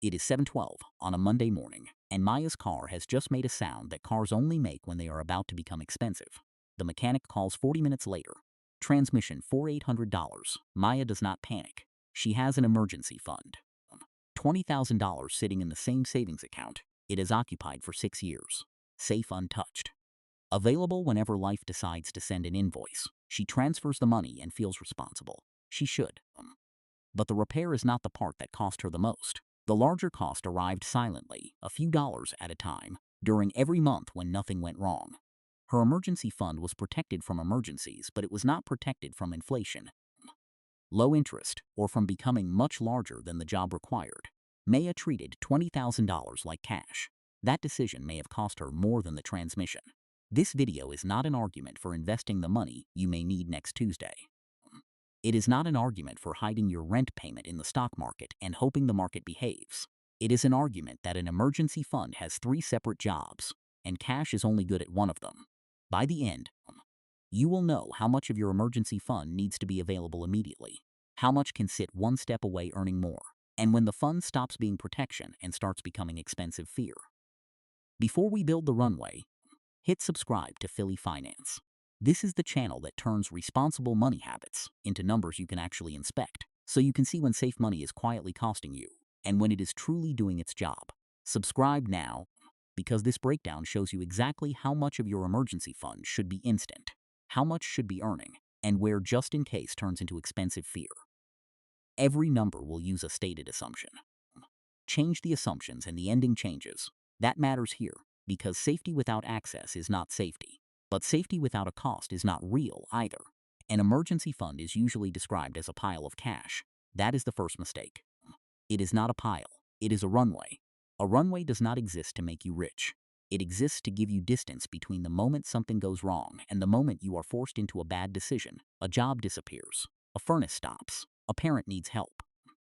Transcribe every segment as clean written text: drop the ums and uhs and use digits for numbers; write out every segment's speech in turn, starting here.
It is 7:12 on a Monday morning, and Maya's car has just made a sound that cars only make when they are about to become expensive. The mechanic calls 40 minutes later. Transmission for $800. Maya does not panic. She has an emergency fund. $20,000 sitting in the same savings account. It is occupied for 6 years. Safe untouched. Available whenever life decides to send an invoice. She transfers the money and feels responsible. She should. But the repair is not the part that cost her the most. The larger cost arrived silently, a few dollars at a time, during every month when nothing went wrong. Her emergency fund was protected from emergencies, but it was not protected from inflation, low interest, or from becoming much larger than the job required. Maya treated $20,000 like cash. That decision may have cost her more than the transmission. This video is not an argument for investing the money you may need next Tuesday. It is not an argument for hiding your rent payment in the stock market and hoping the market behaves. It is an argument that an emergency fund has 3 separate jobs, and cash is only good at one of them. By the end, you will know how much of your emergency fund needs to be available immediately, how much can sit one step away earning more, and when the fund stops being protection and starts becoming expensive fear. Before we build the runway, hit subscribe to Fillie Finance. This is the channel that turns responsible money habits into numbers you can actually inspect, so you can see when safe money is quietly costing you and when it is truly doing its job. Subscribe now, because this breakdown shows you exactly how much of your emergency fund should be instant, how much should be earning, and where just in case turns into expensive fear. Every number will use a stated assumption. Change the assumptions and the ending changes. That matters here, because safety without access is not safety. But safety without a cost is not real either. An emergency fund is usually described as a pile of cash. That is the first mistake. It is not a pile. It is a runway. A runway does not exist to make you rich. It exists to give you distance between the moment something goes wrong and the moment you are forced into a bad decision. A job disappears. A furnace stops. A parent needs help.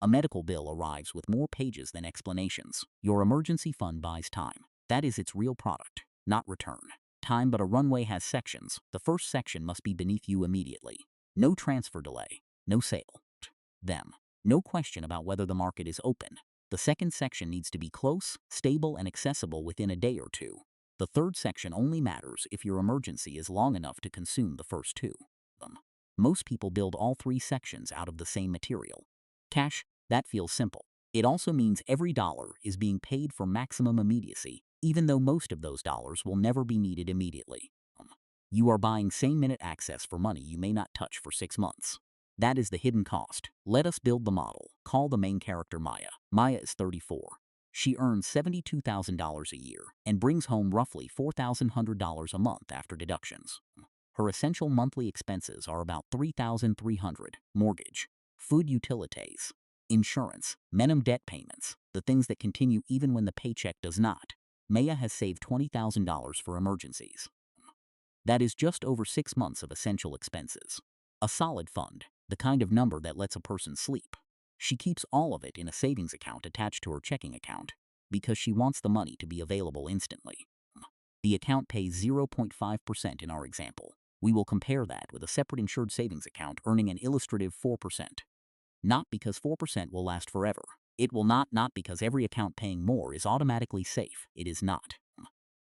A medical bill arrives with more pages than explanations. Your emergency fund buys time. That is its real product, not return. Time, but a runway has sections. The first section must be beneath you immediately. No transfer delay. No sale. Them. No question about whether the market is open. The second section needs to be close, stable, and accessible within a day or two. The third section only matters if your emergency is long enough to consume the first 2. Most people build all 3 sections out of the same material. Cash, that feels simple. It also means every dollar is being paid for maximum immediacy, even though most of those dollars will never be needed immediately. You are buying same-minute access for money you may not touch for 6 months. That is the hidden cost. Let us build the model. Call the main character Maya. Maya is 34. She earns $72,000 a year and brings home roughly $4,100 a month after deductions. Her essential monthly expenses are about $3,300, mortgage, food, utilities, insurance, minimum debt payments, the things that continue even when the paycheck does not. Maya has saved $20,000 for emergencies. That is just over 6 months of essential expenses. A solid fund, the kind of number that lets a person sleep. She keeps all of it in a savings account attached to her checking account because she wants the money to be available instantly. The account pays 0.5% in our example. We will compare that with a separate insured savings account earning an illustrative 4%. Not because 4% will last forever. It will not because every account paying more is automatically safe. It is not.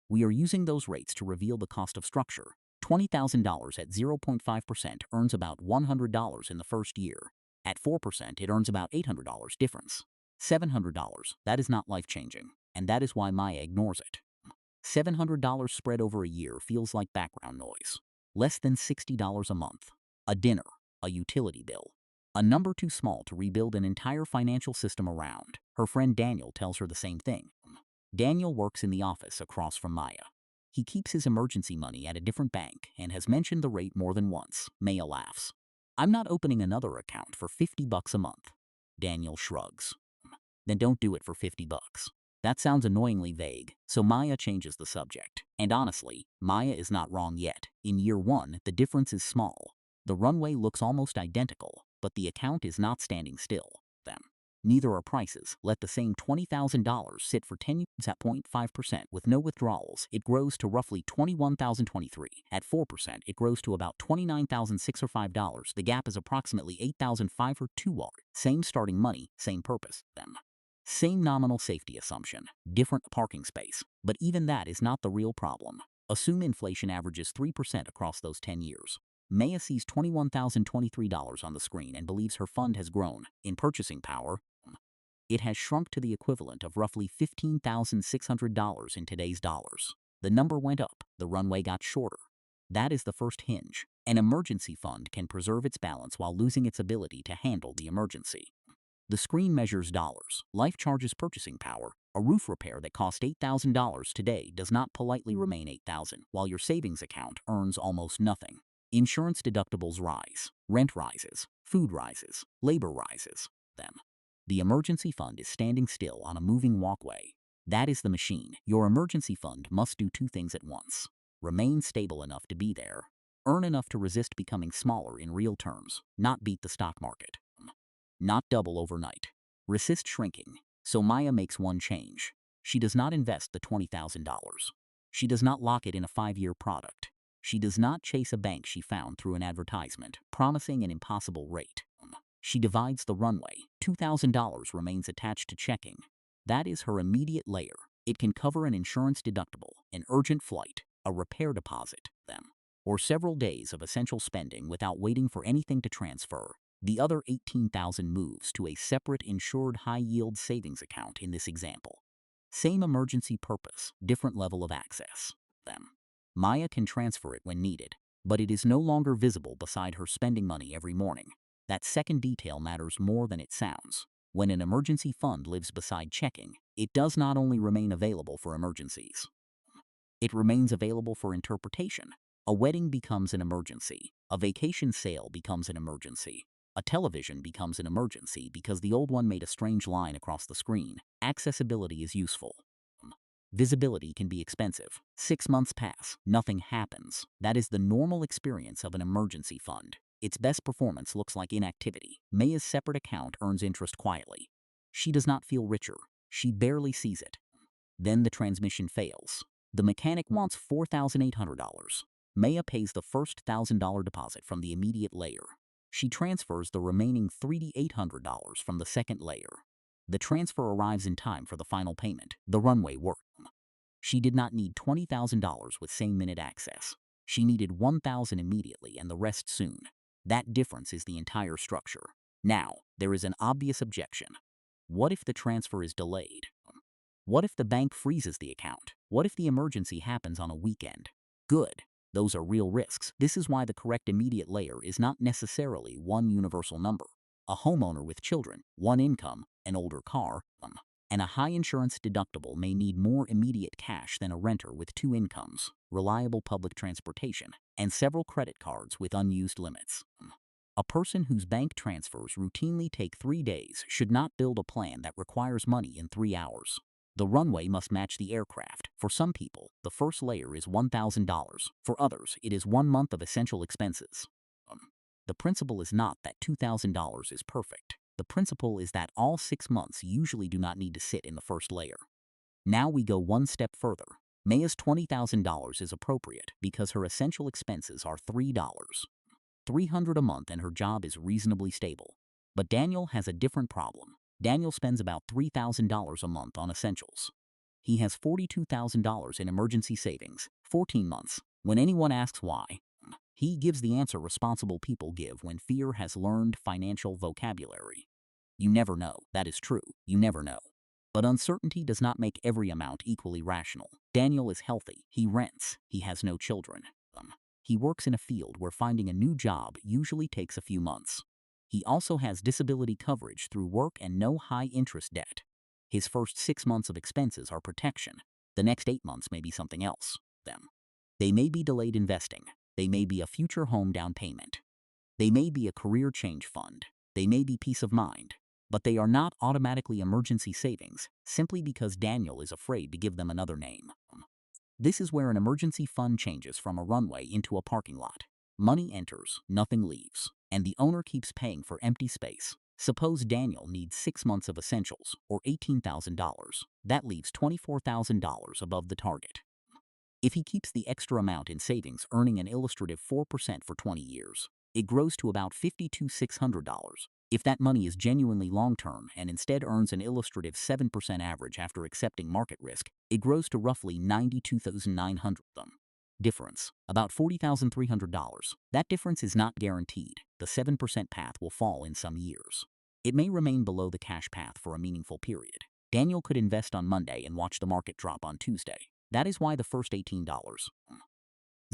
We are using those rates to reveal the cost of structure. $20,000 at 0.5% earns about $100 in the first year. At 4%, it earns about $800 difference. $700, that is not life-changing, and that is why Maya ignores it. $700 spread over a year feels like background noise. Less than $60 a month. A dinner, a utility bill. A number too small to rebuild an entire financial system around. Her friend Daniel tells her the same thing. Daniel works in the office across from Maya. He keeps his emergency money at a different bank and has mentioned the rate more than once. Maya laughs. I'm not opening another account for $50 a month. Daniel shrugs. Then don't do it for $50. That sounds annoyingly vague, so Maya changes the subject. And honestly, Maya is not wrong yet. In year 1, the difference is small. The runway looks almost identical, but the account is not standing still. Neither are prices. Let the same $20,000 sit for 10 years at 0.5% with no withdrawals. It grows to roughly $21,023. At 4%, it grows to about $29,605. The gap is approximately $8,502. Same starting money, same purpose. Same nominal safety assumption, different parking space, but even that is not the real problem. Assume inflation averages 3% across those 10 years. Maya sees $21,023 on the screen and believes her fund has grown. In purchasing power, it has shrunk to the equivalent of roughly $15,600 in today's dollars. The number went up, the runway got shorter. That is the first hinge. An emergency fund can preserve its balance while losing its ability to handle the emergency. The screen measures dollars. Life charges purchasing power. A roof repair that cost $8,000 today does not politely remain $8,000, while your savings account earns almost nothing. Insurance deductibles rise. Rent rises. Food rises. Labor rises. The emergency fund is standing still on a moving walkway. That is the machine. Your emergency fund must do two things at once. Remain stable enough to be there. Earn enough to resist becoming smaller in real terms, not beat the stock market. Not double overnight. Resist shrinking. So Maya makes one change. She does not invest the $20,000. She does not lock it in a 5-year product. She does not chase a bank she found through an advertisement, promising an impossible rate. She divides the runway. $2,000 remains attached to checking. That is her immediate layer. It can cover an insurance deductible, an urgent flight, a repair deposit, or several days of essential spending without waiting for anything to transfer. The other $18,000 moves to a separate insured high-yield savings account in this example. Same emergency purpose, different level of access. Maya can transfer it when needed, but it is no longer visible beside her spending money every morning. That second detail matters more than it sounds. When an emergency fund lives beside checking, it does not only remain available for emergencies. It remains available for interpretation. A wedding becomes an emergency. A vacation sale becomes an emergency. A television becomes an emergency because the old one made a strange line across the screen. Accessibility is useful. Visibility can be expensive. 6 months pass, nothing happens. That is the normal experience of an emergency fund. Its best performance looks like inactivity. Maya's separate account earns interest quietly. She does not feel richer. She barely sees it. Then the transmission fails. The mechanic wants $4,800. Maya pays the first $1,000 deposit from the immediate layer. She transfers the remaining $3,800 from the second layer. The transfer arrives in time for the final payment. The runway worked. She did not need $20,000 with same-minute access. She needed $1,000 immediately and the rest soon. That difference is the entire structure. Now, there is an obvious objection. What if the transfer is delayed? What if the bank freezes the account? What if the emergency happens on a weekend? Good. Those are real risks. This is why the correct immediate layer is not necessarily one universal number. A homeowner with children, one income, an older car, and a high insurance deductible may need more immediate cash than a renter with 2 incomes, reliable public transportation, and several credit cards with unused limits. A person whose bank transfers routinely take 3 days should not build a plan that requires money in 3 hours. The runway must match the aircraft. For some people, the first layer is $1,000. For others, it is 1 month of essential expenses. The principle is not that $2,000 is perfect. The principle is that all 6 months usually do not need to sit in the first layer. Now we go one step further. Maya's $20,000 is appropriate because her essential expenses are $300 a month and her job is reasonably stable. But Daniel has a different problem. Daniel spends about $3,000 a month on essentials. He has $42,000 in emergency savings, 14 months. When anyone asks why, he gives the answer responsible people give when fear has learned financial vocabulary. You never know. That is true. You never know. But uncertainty does not make every amount equally rational. Daniel is healthy. He rents. He has no children. He works in a field where finding a new job usually takes a few months. He also has disability coverage through work and no high-interest debt. His first 6 months of expenses are protection. The next 8 months may be something else. They may be delayed investing. They may be a future home down payment. They may be a career change fund. They may be peace of mind. But they are not automatically emergency savings, simply because Daniel is afraid to give them another name. This is where an emergency fund changes from a runway into a parking lot. Money enters, nothing leaves, and the owner keeps paying for empty space. Suppose Daniel needs 6 months of essentials, or $18,000. That leaves $24,000 above the target. If he keeps the extra amount in savings earning an illustrative 4% for 20 years, it grows to about $52,600. If that money is genuinely long-term and instead earns an illustrative 7% average after accepting market risk, it grows to roughly $92,900. Difference, about $40,300. That difference is not guaranteed. The 7% path will fall in some years. It may remain below the cash path for a meaningful period. Daniel could invest on Monday and watch the market drop on Tuesday. That is why the first $18.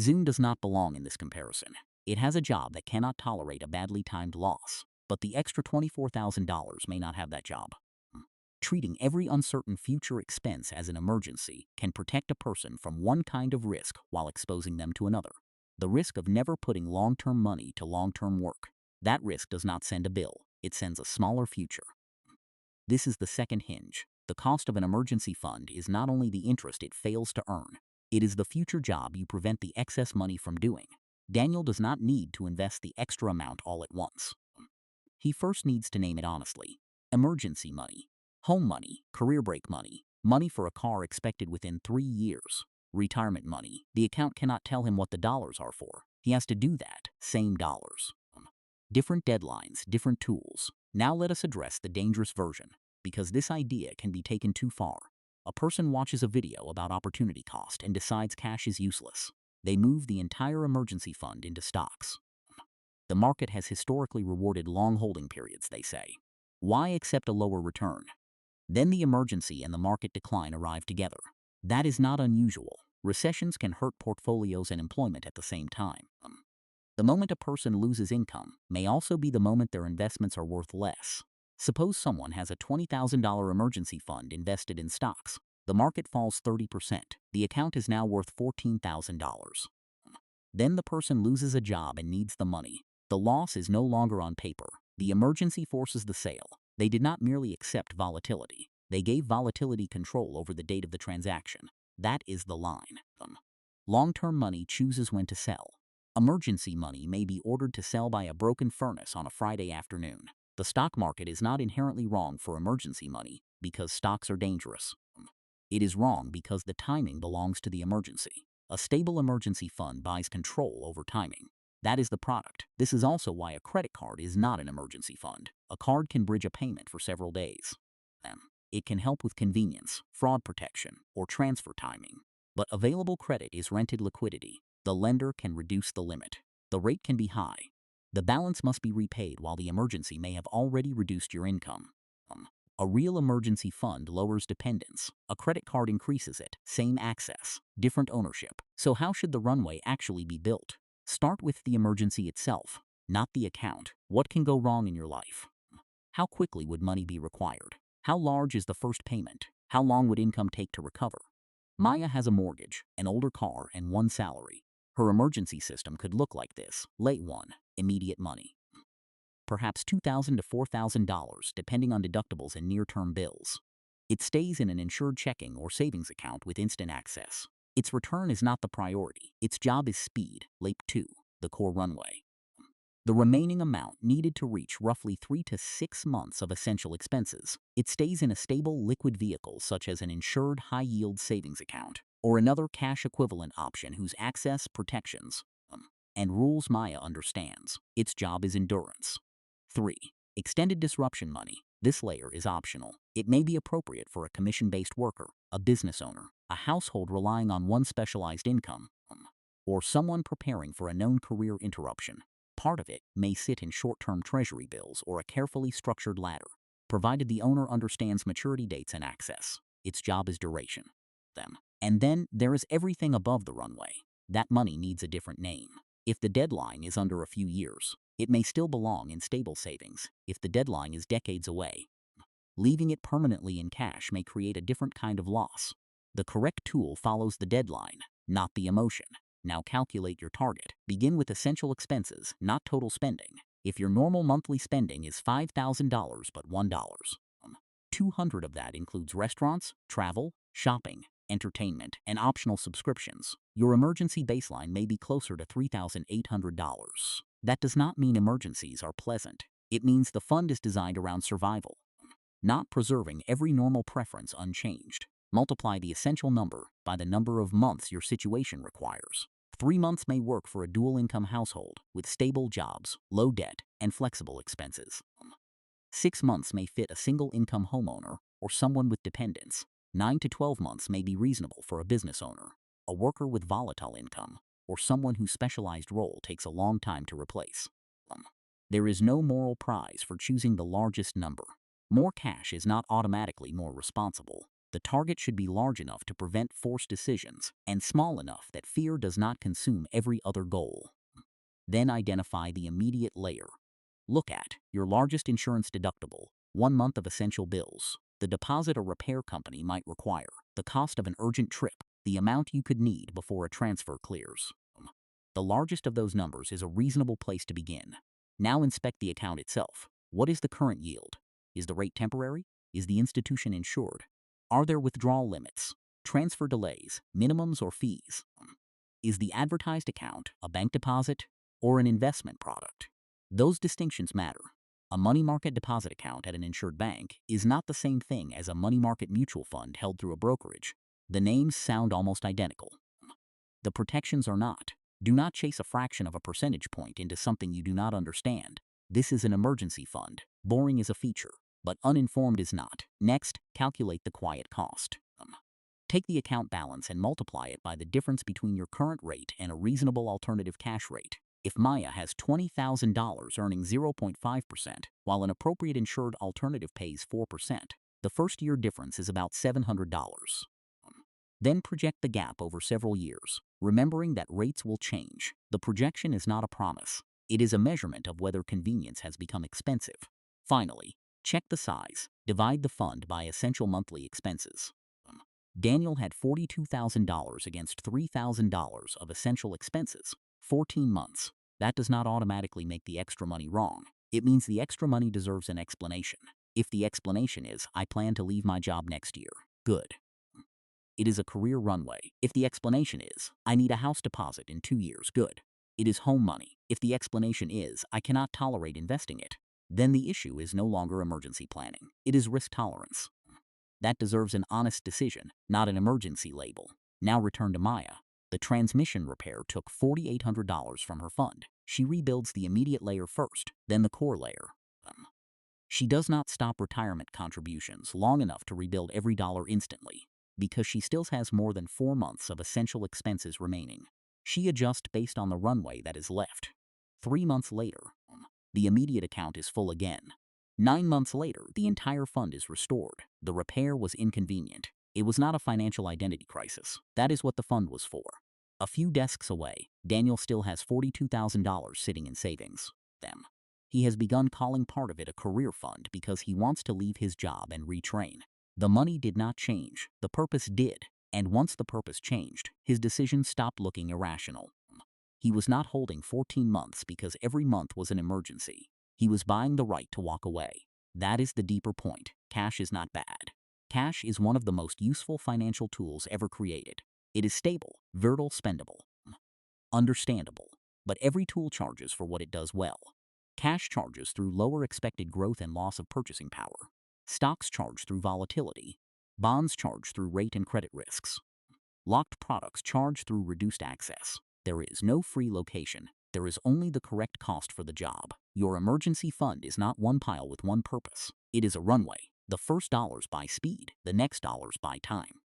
Zoom does not belong in this comparison. It has a job that cannot tolerate a badly timed loss, but the extra $24,000 may not have that job. Treating every uncertain future expense as an emergency can protect a person from one kind of risk while exposing them to another. The risk of never putting long-term money to long-term work. That risk does not send a bill, it sends a smaller future. This is the second hinge. The cost of an emergency fund is not only the interest it fails to earn, it is the future job you prevent the excess money from doing. Daniel does not need to invest the extra amount all at once. He first needs to name it honestly. Emergency money, home money, career break money, money for a car expected within 3 years, retirement money. The account cannot tell him what the dollars are for. He has to do that, same dollars. Different deadlines, different tools. Now let us address the dangerous version, because this idea can be taken too far. A person watches a video about opportunity cost and decides cash is useless. They move the entire emergency fund into stocks. The market has historically rewarded long holding periods, they say. Why accept a lower return? Then the emergency and the market decline arrive together. That is not unusual. Recessions can hurt portfolios and employment at the same time. The moment a person loses income may also be the moment their investments are worth less. Suppose someone has a $20,000 emergency fund invested in stocks. The market falls 30%. The account is now worth $14,000. Then the person loses a job and needs the money. The loss is no longer on paper. The emergency forces the sale. They did not merely accept volatility. They gave volatility control over the date of the transaction. That is the line. Long-term money chooses when to sell. Emergency money may be ordered to sell by a broken furnace on a Friday afternoon. The stock market is not inherently wrong for emergency money because stocks are dangerous. It is wrong because the timing belongs to the emergency. A stable emergency fund buys control over timing. That is the product. This is also why a credit card is not an emergency fund. A card can bridge a payment for several days. It can help with convenience, fraud protection, or transfer timing. But available credit is rented liquidity. The lender can reduce the limit. The rate can be high. The balance must be repaid while the emergency may have already reduced your income. A real emergency fund lowers dependence. A credit card increases it. Same access, different ownership. So how should the runway actually be built? Start with the emergency itself, not the account. What can go wrong in your life? How quickly would money be required? How large is the first payment? How long would income take to recover? Maya has a mortgage, an older car, and one salary. Her emergency system could look like this. Late 1, immediate money. Perhaps $2,000 to $4,000 depending on deductibles and near-term bills. It stays in an insured checking or savings account with instant access. Its return is not the priority. Its job is speed. Late 2, the core runway. The remaining amount needed to reach roughly 3 to 6 months of essential expenses. It stays in a stable liquid vehicle such as an insured high-yield savings account or another cash equivalent option whose access, protections, and rules Maya understands. Its job is endurance. 3. Extended disruption money. This layer is optional. It may be appropriate for a commission-based worker, a business owner, a household relying on one specialized income, or someone preparing for a known career interruption. Part of it may sit in short-term treasury bills or a carefully structured ladder, provided the owner understands maturity dates and access. Its job is duration. And then there is everything above the runway. That money needs a different name. If the deadline is under a few years, it may still belong in stable savings. If the deadline is decades away, leaving it permanently in cash may create a different kind of loss. The correct tool follows the deadline, not the emotion. Now calculate your target. Begin with essential expenses, not total spending. If your normal monthly spending is $5,000 but $1, $200 of that includes restaurants, travel, shopping, entertainment, and optional subscriptions. Your emergency baseline may be closer to $3,800. That does not mean emergencies are pleasant. It means the fund is designed around survival, not preserving every normal preference unchanged. Multiply the essential number by the number of months your situation requires. 3 months may work for a dual-income household with stable jobs, low debt, and flexible expenses. 6 months may fit a single-income homeowner or someone with dependents. 9 to 12 months may be reasonable for a business owner, a worker with volatile income, or someone whose specialized role takes a long time to replace. There is no moral prize for choosing the largest number. More cash is not automatically more responsible. The target should be large enough to prevent forced decisions and small enough that fear does not consume every other goal. Then identify the immediate layer. Look at your largest insurance deductible, 1 month of essential bills, the deposit a repair company might require, the cost of an urgent trip, the amount you could need before a transfer clears. The largest of those numbers is a reasonable place to begin. Now inspect the account itself. What is the current yield? Is the rate temporary? Is the institution insured? Are there withdrawal limits, transfer delays, minimums, or fees? Is the advertised account a bank deposit or an investment product? Those distinctions matter. A money market deposit account at an insured bank is not the same thing as a money market mutual fund held through a brokerage. The names sound almost identical. The protections are not. Do not chase a fraction of a percentage point into something you do not understand. This is an emergency fund. Boring is a feature, but uninformed is not. Next, calculate the quiet cost. Take the account balance and multiply it by the difference between your current rate and a reasonable alternative cash rate. If Maya has $20,000 earning 0.5%, while an appropriate insured alternative pays 4%, the first-year difference is about $700. Then project the gap over several years, remembering that rates will change. The projection is not a promise. It is a measurement of whether convenience has become expensive. Finally, check the size. Divide the fund by essential monthly expenses. Daniel had $42,000 against $3,000 of essential expenses. 14 months. That does not automatically make the extra money wrong. It means the extra money deserves an explanation. If the explanation is, I plan to leave my job next year, good. It is a career runway. If the explanation is, I need a house deposit in 2 years, good. It is home money. If the explanation is, I cannot tolerate investing it, then the issue is no longer emergency planning. It is risk tolerance. That deserves an honest decision, not an emergency label. Now return to Maya. The transmission repair took $4,800 from her fund. She rebuilds the immediate layer first, then the core layer. She does not stop retirement contributions long enough to rebuild every dollar instantly, because she still has more than 4 months of essential expenses remaining. She adjusts based on the runway that is left. 3 months later, the immediate account is full again. 9 months later, the entire fund is restored. The repair was inconvenient. It was not a financial identity crisis. That is what the fund was for. A few desks away, Daniel still has $42,000 sitting in savings. He has begun calling part of it a career fund because he wants to leave his job and retrain. The money did not change. The purpose did. And once the purpose changed, his decisions stopped looking irrational. He was not holding 14 months because every month was an emergency. He was buying the right to walk away. That is the deeper point. Cash is not bad. Cash is one of the most useful financial tools ever created. It is stable, versatile, spendable, understandable, but every tool charges for what it does well. Cash charges through lower expected growth and loss of purchasing power. Stocks charge through volatility. Bonds charge through rate and credit risks. Locked products charge through reduced access. There is no free location. There is only the correct cost for the job. Your emergency fund is not one pile with one purpose. It is a runway. The first dollars buy speed, the next dollars buy time.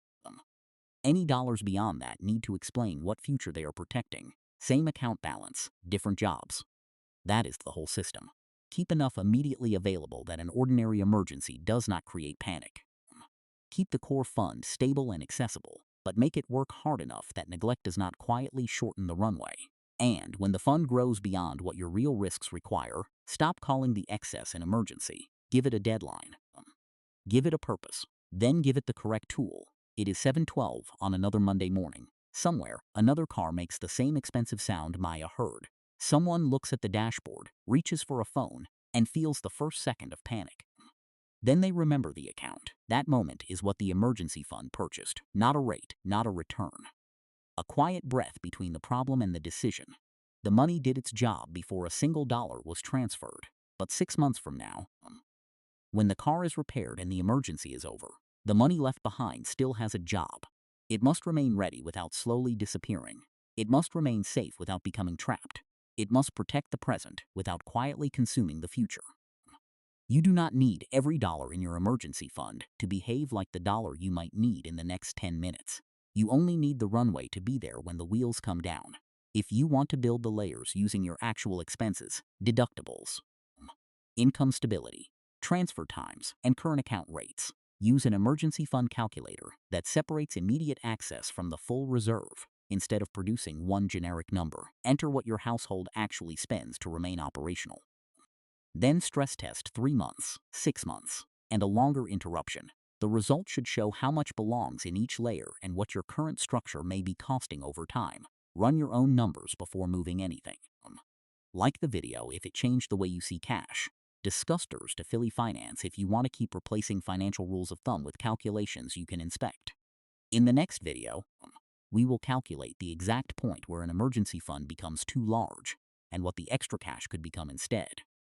Any dollars beyond that need to explain what future they are protecting. Same account balance, different jobs. That is the whole system. Keep enough immediately available that an ordinary emergency does not create panic. Keep the core fund stable and accessible, but make it work hard enough that neglect does not quietly shorten the runway. And when the fund grows beyond what your real risks require, stop calling the excess an emergency. Give it a deadline. Give it a purpose. Then give it the correct tool. It is 7:12 on another Monday morning. Somewhere, another car makes the same expensive sound Maya heard. Someone looks at the dashboard, reaches for a phone, and feels the first second of panic. Then they remember the account. That moment is what the emergency fund purchased. Not a rate, not a return. A quiet breath between the problem and the decision. The money did its job before a single dollar was transferred. But 6 months from now, when the car is repaired and the emergency is over, the money left behind still has a job. It must remain ready without slowly disappearing. It must remain safe without becoming trapped. It must protect the present without quietly consuming the future. You do not need every dollar in your emergency fund to behave like the dollar you might need in the next 10 minutes. You only need the runway to be there when the wheels come down. If you want to build the layers using your actual expenses, deductibles, income stability, transfer times, and current account rates, use an emergency fund calculator that separates immediate access from the full reserve instead of producing one generic number. Enter what your household actually spends to remain operational. Then stress test 3 months, 6 months, and a longer interruption. The result should show how much belongs in each layer and what your current structure may be costing over time. Run your own numbers before moving anything. Like the video if it changed the way you see cash. Discuss DERS to Fillie Finance if you want to keep replacing financial rules of thumb with calculations you can inspect. In the next video, we will calculate the exact point where an emergency fund becomes too large and what the extra cash could become instead.